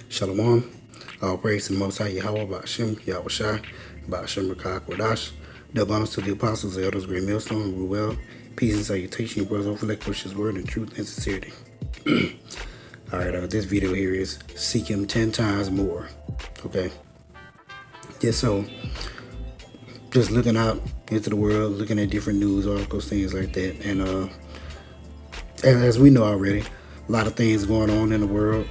Shalom. All praise to the Most High Yahweh, Ba'ashem, Yahweh Shai, Ba'ashem Rakah Kodash. Double honors to the apostles, the elders, great millstone, Ruel. Peace and salutation, you brothers. Hopefully, push His word in truth and sincerity. Alright, this video here is seek Him 10 times more. Okay? Yeah, so just looking out into the world, looking at different news articles, things like that. And as we know already, a lot of things going on in the world.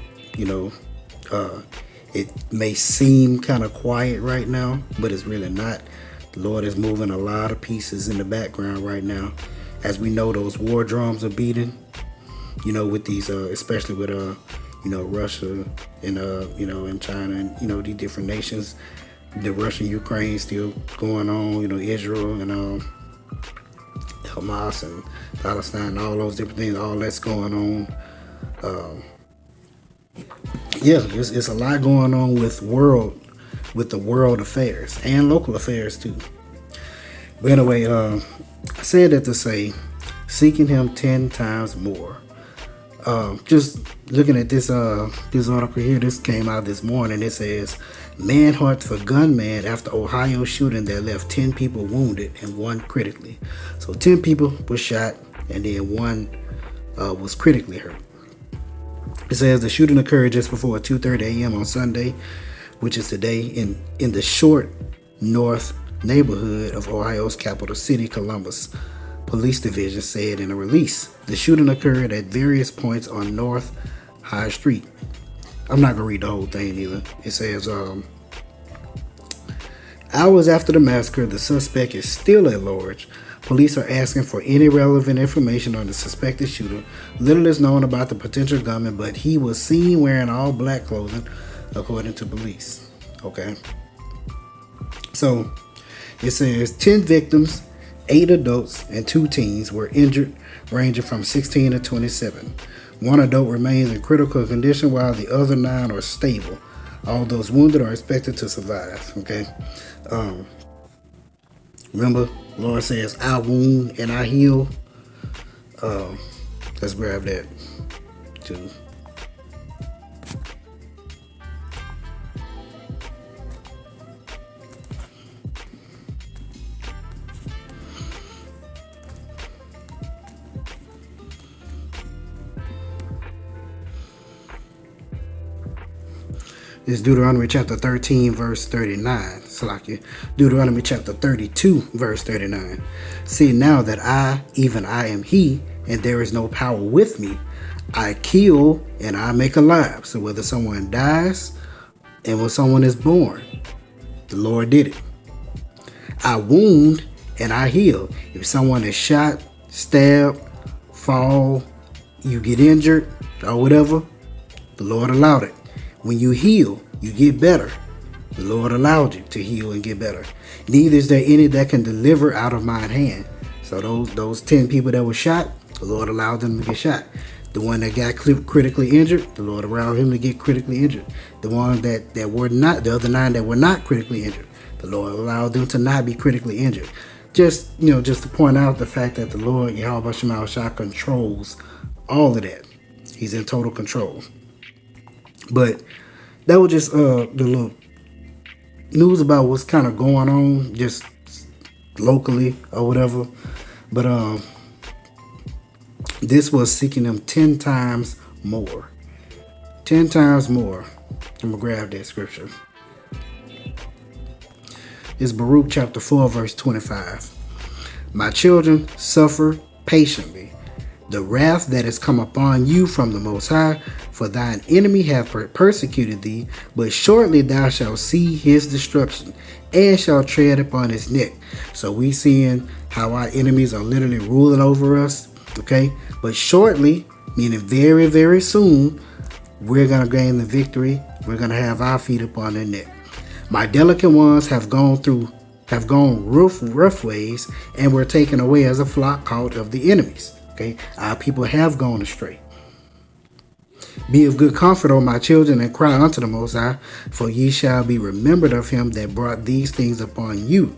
It may seem kind of quiet right now, but it's really not. The Lord is moving a lot of pieces in the background right now. As we know, those war drums are beating, with these, especially with, Russia and, and China and, these different nations. The Russia-Ukraine still going on, Israel and Hamas and Palestine, all those different things, all that's going on. It's a lot going on with the world affairs and local affairs too. But anyway, I said that to say, seeking Him 10 times more. Just looking at this article here, this came out this morning. It says, manhunt for gunman after Ohio shooting that left 10 people wounded and 1 critically. So 10 people were shot and then 1 was critically hurt. It says the shooting occurred just before 2:30 a.m. on Sunday, which is today, in the Short North neighborhood of Ohio's capital city, Columbus. Police Division said in a release. The shooting occurred at various points on North High Street. I'm not going to read the whole thing either. It says, hours after the massacre, the suspect is still at large. Police are asking for any relevant information on the suspected shooter. Little is known about the potential gunman, but he was seen wearing all black clothing, according to police. Okay. So, it says 10 victims, 8 adults, and 2 teens were injured, ranging from 16 to 27. 1 adult remains in critical condition, while the other 9 are stable. All those wounded are expected to survive. Okay. Remember, Lord says, I wound and I heal. Let's grab that too. It's Deuteronomy chapter 13, verse 39. Salakia. Deuteronomy chapter 32, verse 39. See now that I, even I am He, and there is no power with me. I kill and I make alive. So whether someone dies and when someone is born, the Lord did it. I wound and I heal. If someone is shot, stabbed, fall, you get injured or whatever, the Lord allowed it. When you heal, you get better. The Lord allowed you to heal and get better. Neither is there any that can deliver out of mine hand. So those 10 people that were shot, the Lord allowed them to get shot. The one that got critically injured, the Lord allowed him to get critically injured. The one that were not, the other 9 that were not critically injured, the Lord allowed them to not be critically injured. Just to point out the fact that the Lord, Yahweh Shema Shah, controls all of that. He's in total control. But that was just the little news about what's kind of going on just locally or whatever. But this was seeking Him 10 times more. 10 times more. I'm going to grab that scripture. It's Baruch chapter 4, verse 25. My children, suffer patiently the wrath that is come upon you from the Most High, for thine enemy hath persecuted thee, but shortly thou shalt see his destruction, and shalt tread upon his neck. So we seeing how our enemies are literally ruling over us, okay? But shortly, meaning very, very soon, we're going to gain the victory. We're going to have our feet upon their neck. My delicate ones have gone rough ways, and were taken away as a flock caught of the enemies. Okay, our people have gone astray. Be of good comfort, O my children, and cry unto the Most High, for ye shall be remembered of Him that brought these things upon you.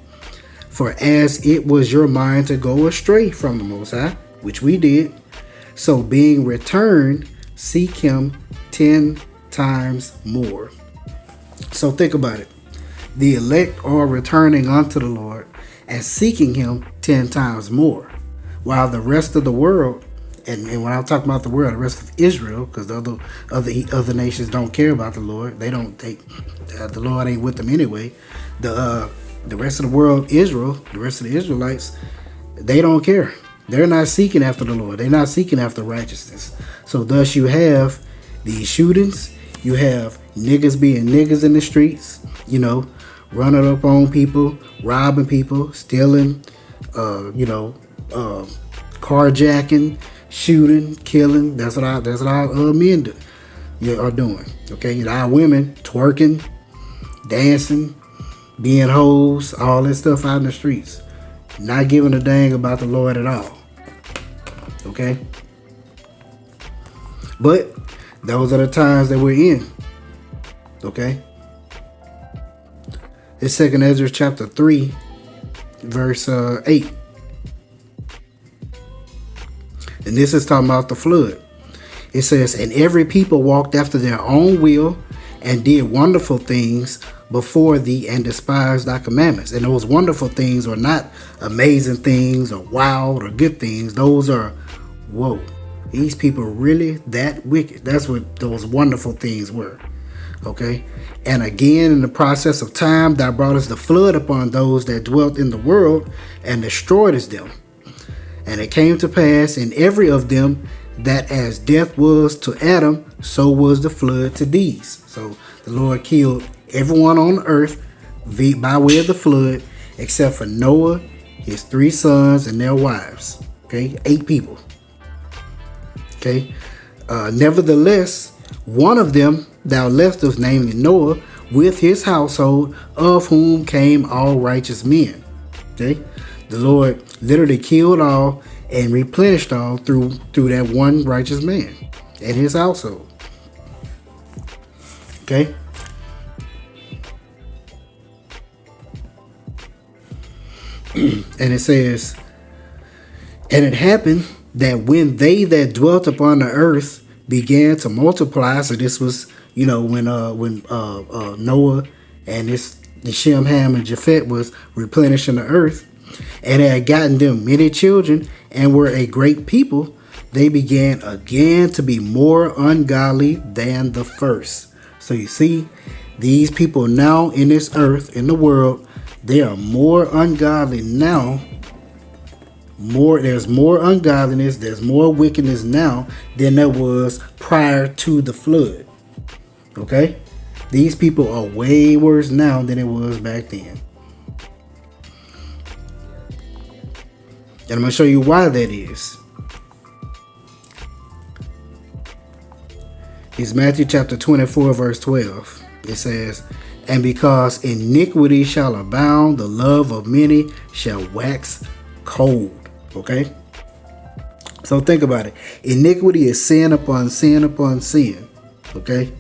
For as it was your mind to go astray from the Most High, which we did, so being returned, seek Him 10 times more. So think about it. The elect are returning unto the Lord and seeking him 10 times more, while the rest of the world, and when I'm talking about the world, the rest of Israel, because the other nations don't care about the Lord. They don't take the Lord ain't with them anyway. The rest of the world, Israel, the rest of the Israelites, they don't care. They're not seeking after the Lord. They're not seeking after righteousness. So thus you have these shootings. You have niggas being niggas in the streets, running up on people, robbing people, stealing, carjacking, shooting, killing. That's what our men are doing. Okay, our women twerking, dancing, being hoes, all that stuff out in the streets, not giving a dang about the Lord at all. Okay, but those are the times that we're in. Okay. It's 2 Ezra chapter 3, verse 8. And this is talking about the flood. It says, and every people walked after their own will and did wonderful things before thee and despised thy commandments. And those wonderful things are not amazing things or wild or good things. Those are, whoa, these people really that wicked. That's what those wonderful things were. Okay. And again, in the process of time, thou broughtest the flood upon those that dwelt in the world and destroyedest them. And it came to pass in every of them that as death was to Adam, so was the flood to these. So the Lord killed everyone on earth by way of the flood, except for Noah, his 3 sons, and their wives. Okay, 8 people. Okay, nevertheless, one of them thou leftest, namely Noah, with his household, of whom came all righteous men. Okay, the Lord literally killed all and replenished all through that one righteous man and his household. Okay. And it says, and it happened that when they that dwelt upon the earth began to multiply, so this was, when Noah and the Shem, Ham, and Japheth was replenishing the earth, and had gotten them many children, and were a great people, they began again to be more ungodly than the first. So you see, these people now in this earth, in the world, they are more ungodly now. There's more ungodliness, there's more wickedness now than there was prior to the flood. Okay? These people are way worse now than it was back then. And I'm going to show you why that is. It's Matthew chapter 24, verse 12. It says, and because iniquity shall abound, the love of many shall wax cold. Okay? So think about it. Iniquity is sin upon sin upon sin. Okay?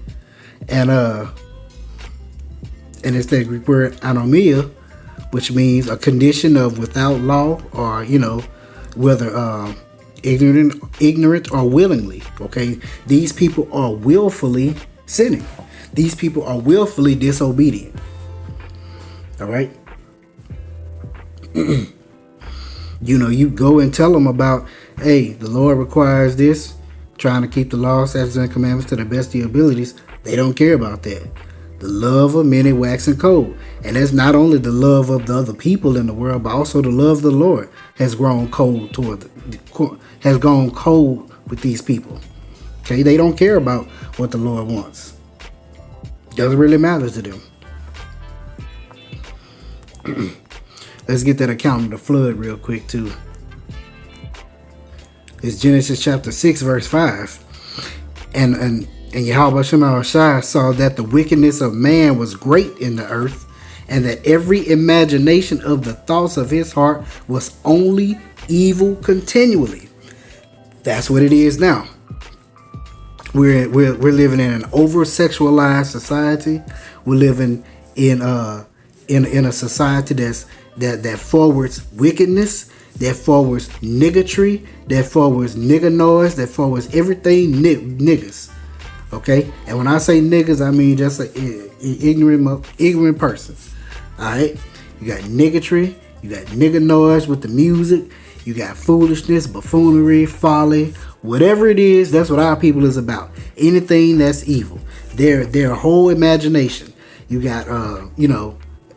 And it's that Greek word anomia, which means a condition of without law, or whether ignorant or willingly. Okay, these people are willfully sinning. These people are willfully disobedient. All right. You go and tell them about, hey, the Lord requires this, trying to keep the law, statutes, and commandments to the best of your abilities. They don't care about that. The love of many waxing cold. And that's not only the love of the other people in the world, but also the love of the Lord has grown cold with these people. Okay, they don't care about what the Lord wants. Doesn't really matter to them. Let's get that account of the flood real quick too. It's Genesis chapter 6, verse 5. And Yahweh Shema Shai saw that the wickedness of man was great in the earth, and that every imagination of the thoughts of his heart was only evil continually. That's what it is now. We're living in an over-sexualized society. We're living in a society that forwards wickedness, that forwards niggotry, that forwards nigger noise, that forwards everything niggas. Okay, and when I say niggas, I mean just an ignorant person. All right, you got niggatry, you got nigga noise with the music, you got foolishness, buffoonery, folly, whatever it is. That's what our people is about. Anything that's evil, their whole imagination. You got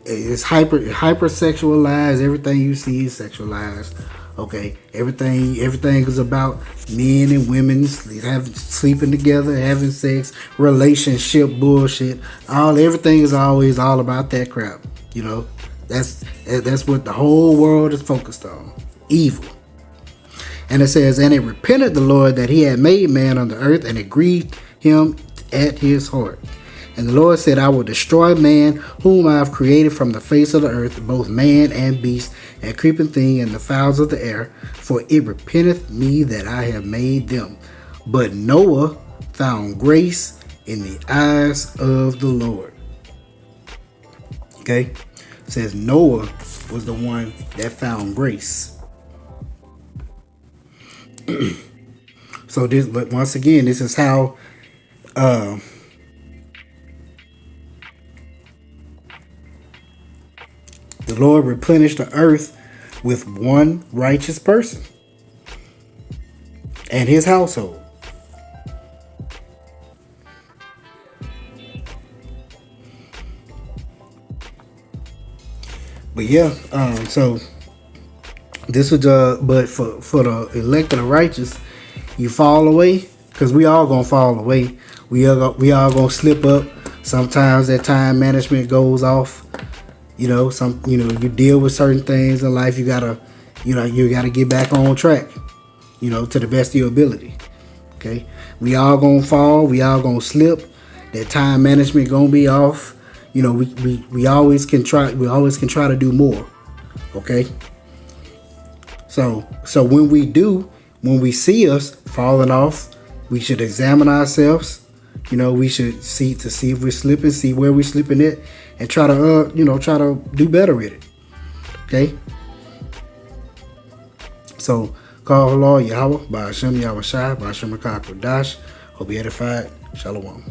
it's hypersexualized. Everything you see is sexualized. Okay, everything is about men and women sleeping together, having sex, relationship bullshit. Everything is always all about that crap. That's what the whole world is focused on. Evil. And it says, and it repented the Lord that he had made man on the earth, and it grieved him at his heart. And the Lord said, I will destroy man whom I have created from the face of the earth, both man and beast, and creeping thing, and the fowls of the air, for it repenteth me that I have made them. But Noah found grace in the eyes of the Lord. Okay? It says Noah was the one that found grace. So this, but once again, this is how the Lord replenished the earth with one righteous person and his household. But yeah, so this was but for the elect and the righteous, you fall away, because we all gonna fall away. We all gonna slip up. Sometimes that time management goes off. You deal with certain things in life. You gotta get back on track. To the best of your ability. Okay, we all gonna fall. We all gonna slip. That time management gonna be off. We always can try. We always can try to do more. Okay. So when we see us falling off, we should examine ourselves. We should see if we're slipping, see where we're slipping at, and try to do better with it. Okay. So call Allah Yahweh by Hashem Yahweh Shai by Hashem Rakah Kodash. Hope you edified. Shalom.